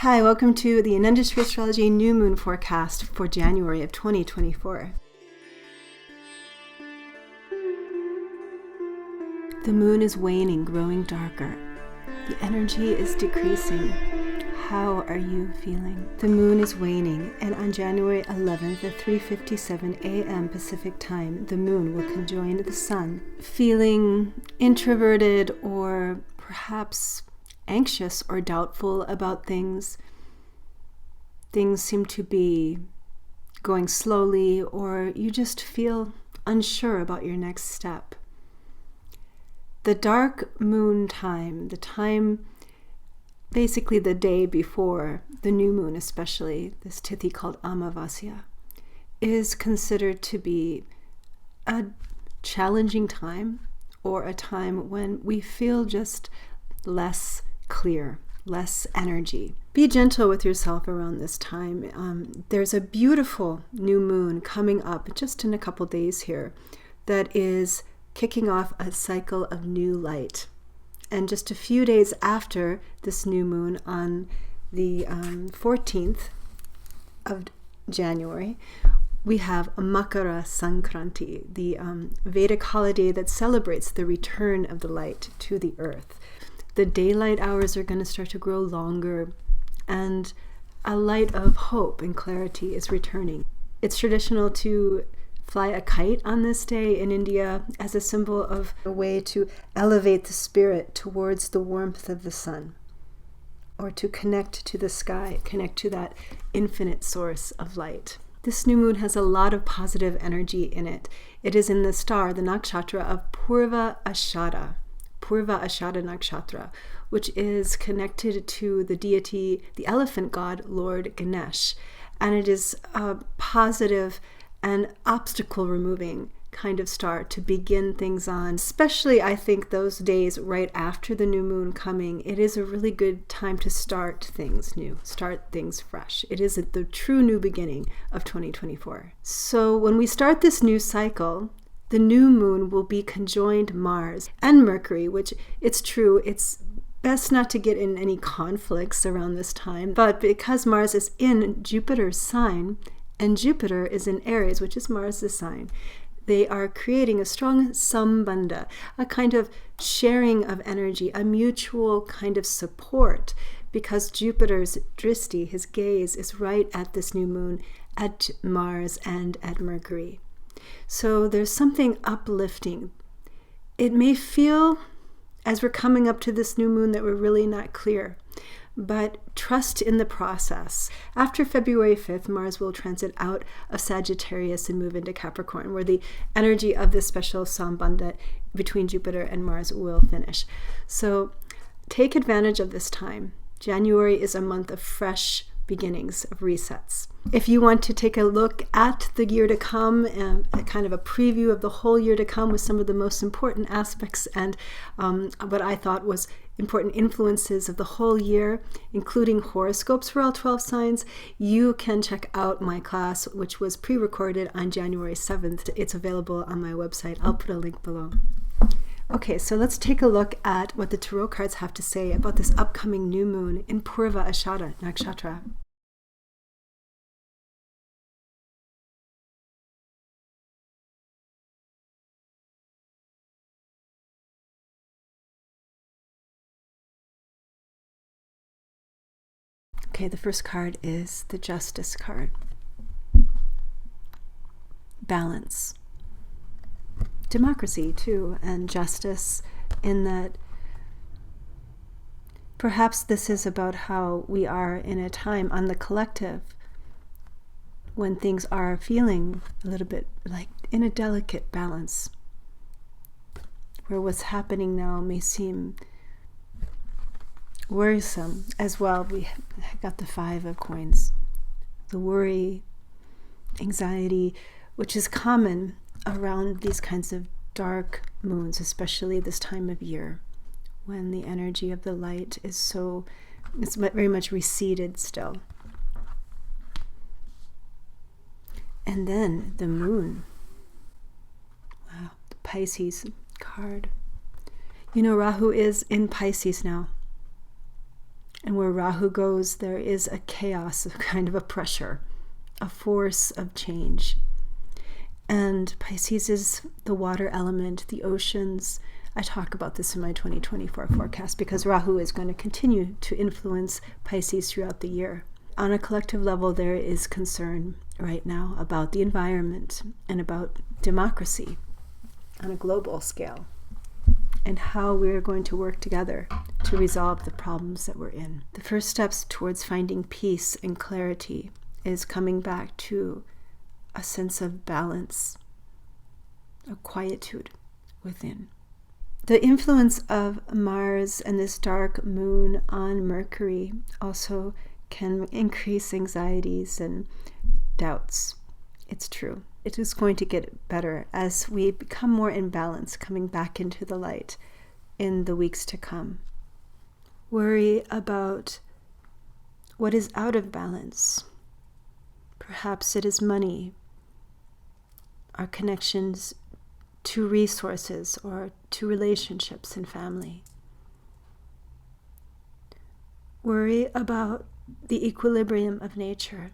Hi, welcome to the Industry Astrology New Moon Forecast for January of 2024. The moon is waning, growing darker. The energy is decreasing. How are you feeling? The moon is waning, and on January 11th at 3:57 a.m. Pacific Time, the moon will conjoin the sun. Feeling introverted or perhaps anxious or doubtful about things. Things seem to be going slowly, or you just feel unsure about your next step. The dark moon time, the time basically the day before the new moon, especially this tithi called Amavasya, is considered to be a challenging time, or a time when we feel just less clear, less energy. Be gentle with yourself around this time. There's a beautiful new moon coming up just in a couple days here that is kicking off a cycle of new light. And just a few days after this new moon, on the 14th of January, we have Makara Sankranti, the Vedic holiday that celebrates the return of the light to the earth. The daylight hours are going to start to grow longer, and a light of hope and clarity is returning. It's traditional to fly a kite on this day in India as a symbol of a way to elevate the spirit towards the warmth of the sun, or to connect to the sky, connect to that infinite source of light. This new moon has a lot of positive energy in it. It is in the star, the nakshatra of Purva Ashada Nakshatra, which is connected to the deity, the elephant god, Lord Ganesh. And it is a positive and obstacle-removing kind of star to begin things on, especially I think those days right after the new moon coming. It is a really good time to start things new, start things fresh. It is the true new beginning of 2024. So when we start this new cycle, the new moon will be conjoined Mars and Mercury, which it's true, it's best not to get in any conflicts around this time. But because Mars is in Jupiter's sign, and Jupiter is in Aries, which is Mars' sign, they are creating a strong sambandha, a kind of sharing of energy, a mutual kind of support, because Jupiter's dristi, his gaze, is right at this new moon, at Mars and at Mercury. So there's something uplifting. It may feel, as we're coming up to this new moon, that we're really not clear, but trust in the process. After February 5th, Mars will transit out of Sagittarius and move into Capricorn, where the energy of this special sambandha between Jupiter and Mars will finish. So take advantage of this time. January is a month of fresh beginnings, of resets. If you want to take a look at the year to come, and a kind of a preview of the whole year to come with some of the most important aspects and what I thought was important influences of the whole year, including horoscopes for all 12 signs, you can check out my class, which was pre-recorded on January 7th. It's available on my website. I'll put a link below. Okay, so let's take a look at what the tarot cards have to say about this upcoming new moon in Purva Ashada Nakshatra. Okay, the first card is the Justice card. Balance. Democracy, too, and justice, in that perhaps this is about how we are in a time on the collective when things are feeling a little bit like in a delicate balance, where what's happening now may seem worrisome as well. We got the 5 of coins, the worry, anxiety, which is common around these kinds of dark moons, especially this time of year when the energy of the light is it's very much receded still. And then the moon. Wow, the Pisces card. You know, Rahu is in Pisces now. And where Rahu goes, there is a chaos, a kind of a pressure, a force of change. And Pisces is the water element, the oceans. I talk about this in my 2024 forecast because Rahu is going to continue to influence Pisces throughout the year. On a collective level, there is concern right now about the environment and about democracy on a global scale, and how we're going to work together to resolve the problems that we're in. The first steps towards finding peace and clarity is coming back to a sense of balance, a quietude within. The influence of Mars and this dark moon on Mercury also can increase anxieties and doubts. It's true. It is going to get better as we become more in balance, coming back into the light in the weeks to come. Worry about what is out of balance. Perhaps it is money, our connections to resources or to relationships and family. Worry about the equilibrium of nature.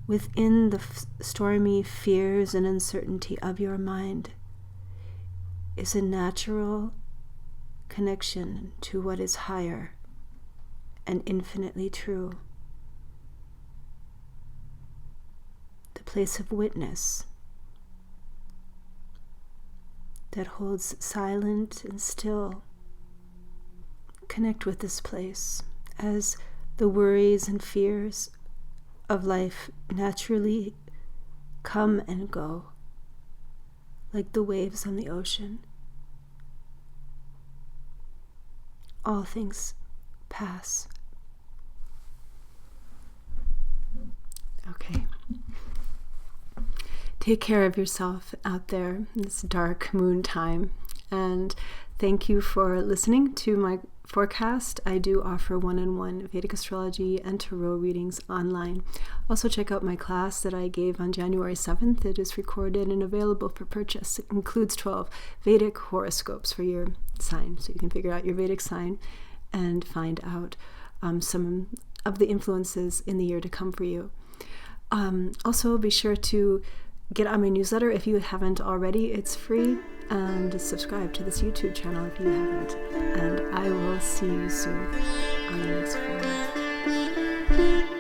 Within the stormy fears and uncertainty of your mind is a natural connection to what is higher and infinitely true. The place of witness that holds silent and still. Connect with this place as the worries and fears of life naturally come and go, like the waves on the ocean. All things pass. Okay. Take care of yourself out there in this dark moon time. And thank you for listening to my forecast. I do offer one-on-one Vedic astrology and tarot readings online. Also check out my class that I gave on January 7th. It is recorded and available for purchase. It includes 12 Vedic horoscopes for your sign, so you can figure out your Vedic sign and find out some of the influences in the year to come for you. Also, be sure to get on my newsletter if you haven't already. It's free. And subscribe to this YouTube channel if you haven't. And I will see you soon on the next one.